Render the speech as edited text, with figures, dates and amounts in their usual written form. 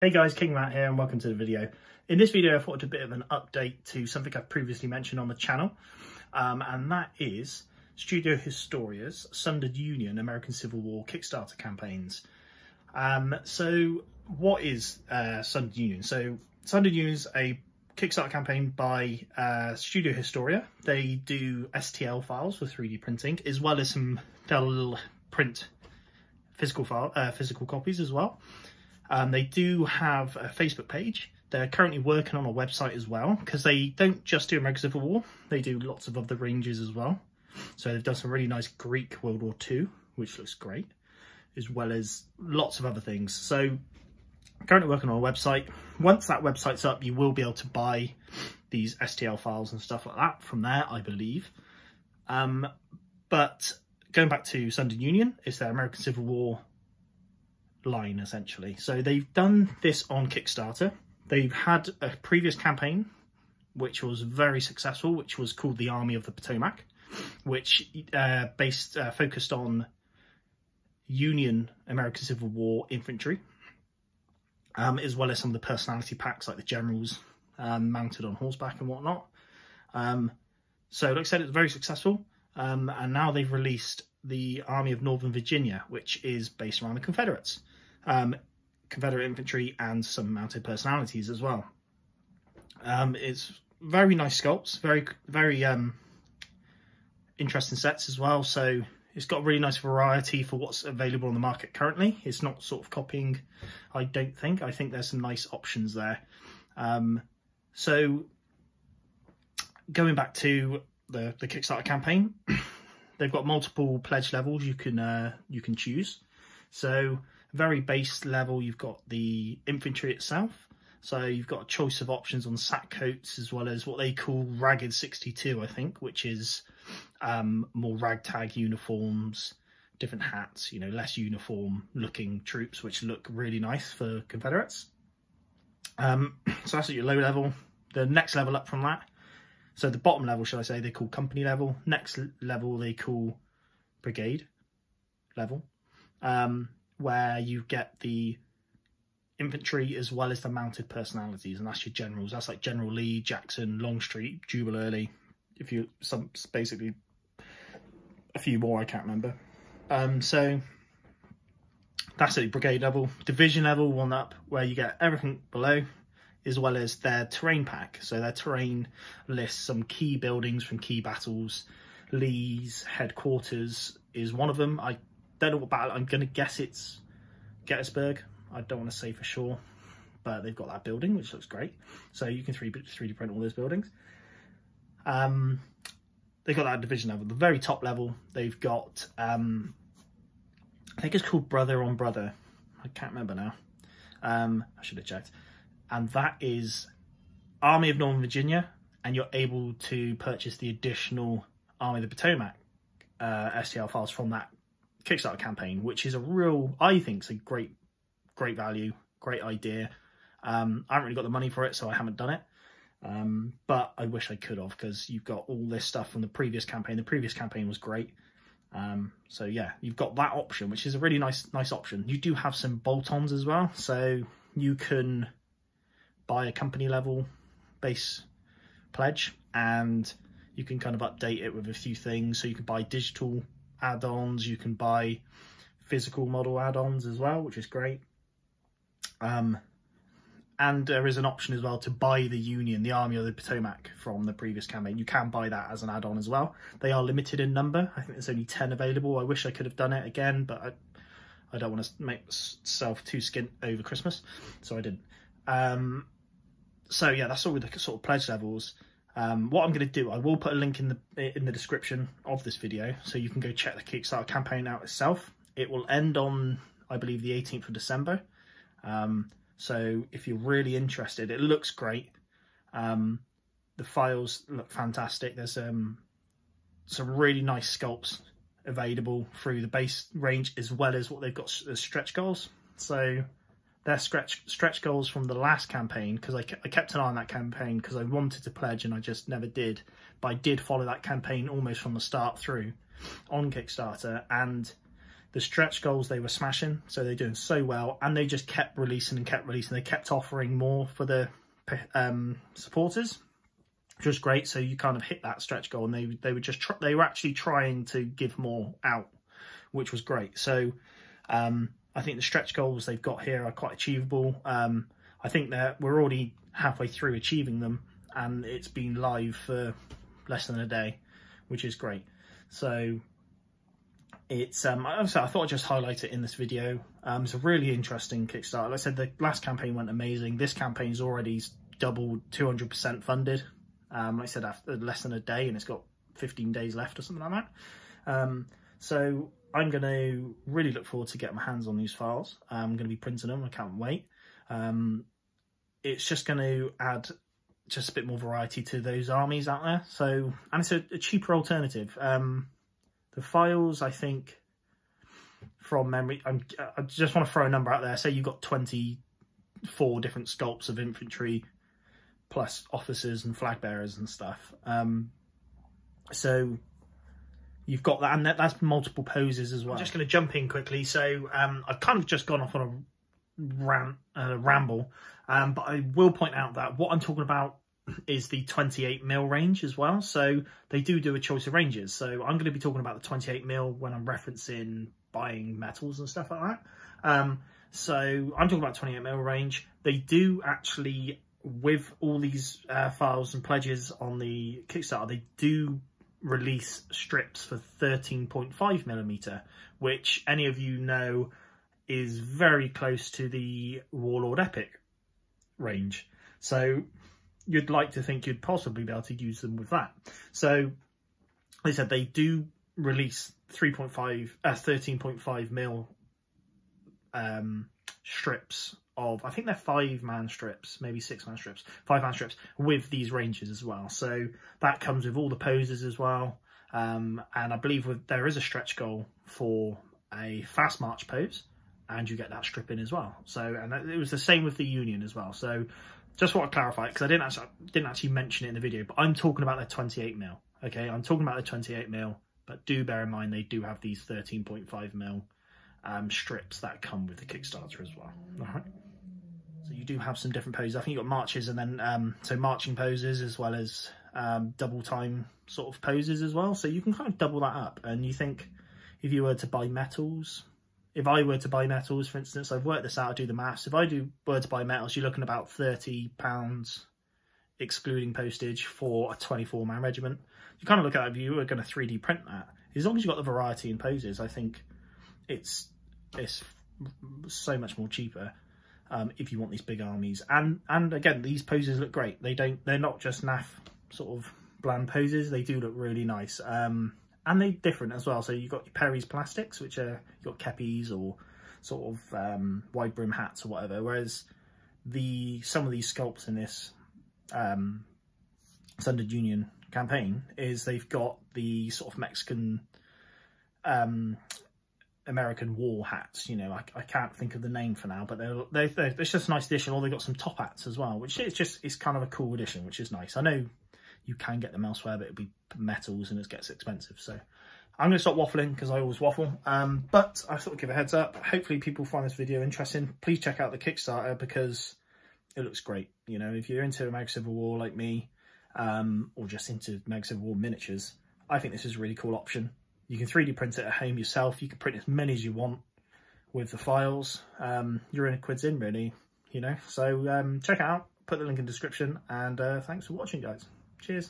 Hey guys, King Matt here and welcome to the video. In this video I thought I'd do a bit of an update to something I've previously mentioned on the channel, and that is Studio Historia's Sundered Union American Civil War Kickstarter campaigns. So what is Sundered Union? So Sundered Union is a Kickstarter campaign by Studio Historia. They do STL files for 3D printing, as well as they'll print physical copies as well. They do have a Facebook page. They're currently working on a website as well, because they don't just do American Civil War, they do lots of other ranges as well. So they've done some really nice Greek World War II, which looks great, as well as lots of other things. So currently working on a website. Once that website's up, you will be able to buy these STL files and stuff like that from there, I believe. But going back to Sundered Union, it's their American Civil War line essentially. So they've done this on Kickstarter. They've had a previous campaign which was very successful, which was called the Army of the Potomac, which focused on Union American Civil War infantry, as well as some of the personality packs like the generals mounted on horseback and whatnot. So like I said, it was very successful, and now they've released the Army of Northern Virginia, which is based around the Confederates. Confederate infantry and some mounted personalities as well. It's very nice sculpts, very interesting sets as well. So it's got a really nice variety for what's available on the market currently. It's not sort of copying, I don't think. I think there's some nice options there. So going back to the Kickstarter campaign, they've got multiple pledge levels you can choose. So very base level, you've got the infantry itself. So you've got a choice of options on sack coats, as well as what they call Ragged 62, I think, which is more ragtag uniforms, different hats, you know, less uniform looking troops, which look really nice for Confederates. So that's at your low level. The next level up from that, so the bottom level, shall I say, they call company level. Next level they call brigade level, where you get the infantry as well as the mounted personalities, and that's your generals. That's like General Lee, Jackson, Longstreet, Jubal Early. Basically a few more I can't remember. So that's at brigade level. Division level, one up, where you get everything below, as well as their terrain pack. So their terrain lists some key buildings from key battles. Lee's headquarters is one of them. I don't know what battle. I'm going to guess it's Gettysburg. I don't want to say for sure, but they've got that building, which looks great. So you can 3D print all those buildings. They've got that division level. The very top level, they've got, I think it's called Brother on Brother. I can't remember now. I should have checked. And that is Army of Northern Virginia, and you're able to purchase the additional Army of the Potomac STL files from that Kickstarter campaign, which is I think it's a great value, great idea. I haven't really got the money for it, so I haven't done it. But I wish I could have, because you've got all this stuff from the previous campaign. The previous campaign was great. So yeah, you've got that option, which is a really nice option. You do have some bolt-ons as well, so you can buy a company level base pledge, and you can kind of update it with a few things. So you can buy digital add-ons, you can buy physical model add-ons as well, which is great. And there is an option as well to buy the Union, the Army of the Potomac from the previous campaign. You can buy that as an add-on as well. They are limited in number. I think there's only 10 available. I wish I could have done it again, but I don't want to make myself too skint over Christmas, so I didn't. So yeah, that's all with the sort of pledge levels. What I'm going to do, I will put a link in the description of this video, so you can go check the Kickstarter campaign out itself. It will end on, I believe, the 18th of December. So if you're really interested, it looks great. The files look fantastic. There's some really nice sculpts available through the base range, as well as what they've got as stretch goals. So they're stretch goals from the last campaign, because I kept an eye on that campaign because I wanted to pledge and I just never did. But I did follow that campaign almost from the start through on Kickstarter, and The stretch goals, they were smashing, so they're doing so well, and they just kept releasing. They kept offering more for the supporters, which was great. So you kind of hit that stretch goal, and they were just they were actually trying to give more out, which was great. So I think the stretch goals they've got here are quite achievable. I think that we're already halfway through achieving them, and it's been live for less than a day, which is great. So it's I thought I'd just highlight it in this video. It's a really interesting Kickstarter. Like I said, the last campaign went amazing. This campaign's already doubled, 200% funded. Like I said, after less than a day, and it's got 15 days left or something like that. So I'm going to really look forward to getting my hands on these files. I'm going to be printing them. I can't wait. It's just going to add just a bit more variety to those armies out there. So, and it's a cheaper alternative. The files, I think, from memory, I just want to throw a number out there. Say you've got 24 different sculpts of infantry, plus officers and flag bearers and stuff. So you've got that, and that's multiple poses as well. I'm just going to jump in quickly. So I've kind of just gone off on a ramble, but I will point out that what I'm talking about is the 28mm range as well. So they do a choice of ranges. So I'm going to be talking about the 28mm when I'm referencing buying metals and stuff like that. So I'm talking about 28mm range. They do actually, with all these files and pledges on the Kickstarter, they do release strips for 13.5mm, which any of you know is very close to the Warlord Epic range. So you'd like to think you'd possibly be able to use them with that. So like I said, they do release 13.5mm strips of, I think they're 5-man strips, maybe 6-man strips, 5-man strips with these ranges as well. So that comes with all the poses as well. And I believe there is a stretch goal for a fast march pose, and you get that strip in as well. So, and it was the same with the Union as well. So just want to clarify, because I didn't actually mention it in the video, but I'm talking about the 28mm. Okay, I'm talking about the 28mm, but do bear in mind they do have these 13.5mm strips that come with the Kickstarter as well. All right. So you do have some different poses. I think you've got marches, and then so marching poses, as well as double time sort of poses as well. So you can kind of double that up. And you think, if you were to buy metals, if I were to buy metals, for instance, I've worked this out, I do the maths. If I were to buy metals, you're looking about £30, excluding postage, for a 24-man regiment. You kind of look at it, if you were going to 3D print that, as long as you've got the variety in poses, I think it's so much more cheaper if you want these big armies. And again, these poses look great. They're not just naff sort of bland poses. They do look really nice. And they're different as well. So you've got your Perry's plastics, which are, you've got kepis or sort of wide brim hats or whatever. Whereas some of these sculpts in this Sundered Union campaign is they've got the sort of Mexican American war hats. You know, I can't think of the name for now, but it's just a nice addition. Or they've got some top hats as well, which it's kind of a cool addition, which is nice. I know you can get them elsewhere, but it'll be metals and it gets expensive. So I'm going to stop waffling, because I always waffle. But I thought I'd give a heads up. Hopefully people find this video interesting. Please check out the Kickstarter, because it looks great. You know, if you're into Mega Civil War like me, or just into Mega Civil War miniatures, I think this is a really cool option. You can 3D print it at home yourself. You can print as many as you want with the files. You're in a quid's in, really, you know. So check it out. Put the link in the description, and thanks for watching, guys. Cheers.